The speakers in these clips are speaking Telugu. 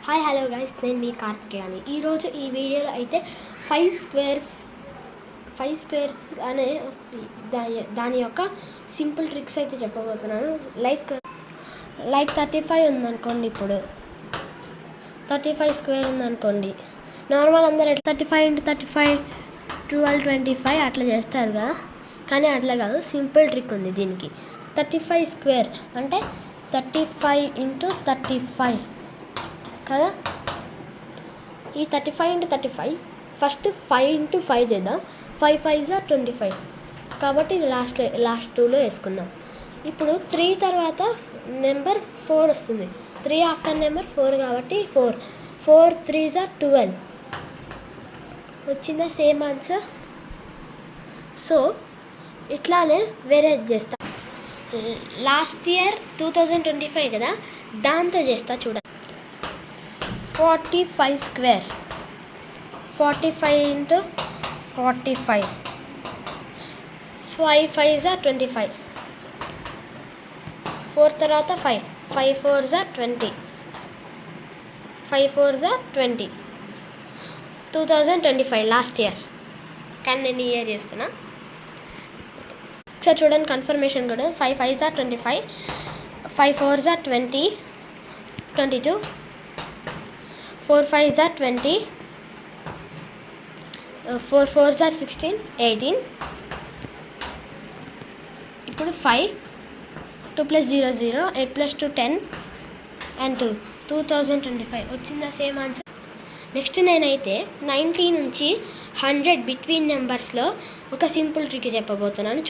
హాయ్ హలో గైస్, నేను మీ కార్తికేయాని. ఈరోజు ఈ వీడియోలో అయితే 5 స్క్వేర్స్ అనే దాని యొక్క సింపుల్ ట్రిక్స్ అయితే చెప్పబోతున్నాను. లైక్ 35 ఉందనుకోండి. ఇప్పుడు 35 స్క్వేర్ ఉందనుకోండి. నార్మల్ అందరు 35 × 35 12 25 అట్లా చేస్తారు కదా, కానీ అట్లా కాదు. సింపుల్ ట్రిక్ ఉంది దీనికి. 35 స్క్వేర్ అంటే 35 × 35 కదా. ఈ 35 × 35 ఫస్ట్ 5 × 5 చేద్దాం. 5 5 = 25 కాబట్టి లాస్ట్ 2లో వేసుకుందాం. ఇప్పుడు 3 తర్వాత నెంబర్ 4 వస్తుంది. 3 ఆఫ్టర్ నెంబర్ 4 కాబట్టి 4 3 = 12 వచ్చిందా? Same answer. సో ఇట్లానే వేరే చేస్తా. లాస్ట్ ఇయర్ 2025 కదా, దాంతో చేస్తా చూడండి. 45 స్క్వేర్ 45 × 45 5 5 = 25 4 తర్వాత 5 4 = 20 5 4 = 20 2025 లాస్ట్ ఇయర్, కానీ నేను ఈ ఇయర్ చేస్తున్నా. ఒకసారి చూడండి కన్ఫర్మేషన్ కూడా. 5 5 = 25 5 4 = 20 22 4 5 = 20 4 4 = 16 18. ఇప్పుడు 5 2 + 0 0 8 + 2 10 and 2 2025 వచ్చిందా? Same answer. నెక్స్ట్ నేనైతే 90 నుంచి 100 బిట్వీన్ నెంబర్స్లో ఒక సింపుల్ ట్రిక్ చెప్పబోతున్నాను.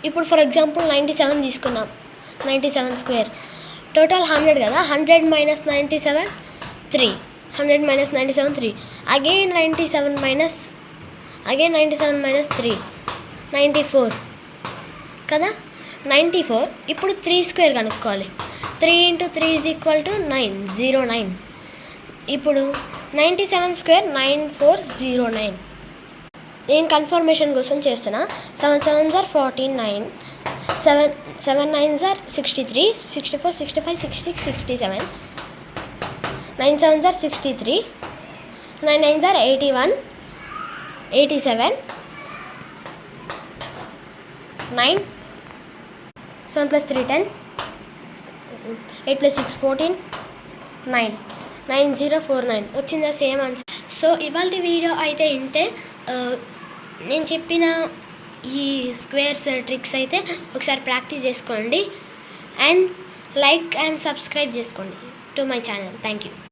ఇప్పుడు ఫర్ ఎగ్జాంపుల్ 97 తీసుకున్నాం. 97 స్క్వేర్ టోటల్ 100 కదా. 100 - 97 3 100 - 97 3 అగైన్ 97 - 3 94 కదా. 94 ఇప్పుడు 3 స్క్వేర్ కనుక్కోవాలి. 3 × 3 = 9 09. ఇప్పుడు 97 స్క్వేర్ 9409. నేను కన్ఫర్మేషన్ కోసం చేస్తున్నా. 7 7 = 49 7 9 = 63 64 65 66 67 9 7 = 63 9 9 = 81 87 9 7 + 3 10 8 + 6 14 9 9049 వచ్చిందా? Same answer. సో ఇవాళ వీడియో అయితే ఇంతే. నేను చెప్పిన ఈ స్క్వేర్స్ ట్రిక్స్ అయితే ఒకసారి ప్రాక్టీస్ చేసుకోండి అండ్ లైక్ అండ్ సబ్స్క్రైబ్ చేసుకోండి to my channel. Thank you.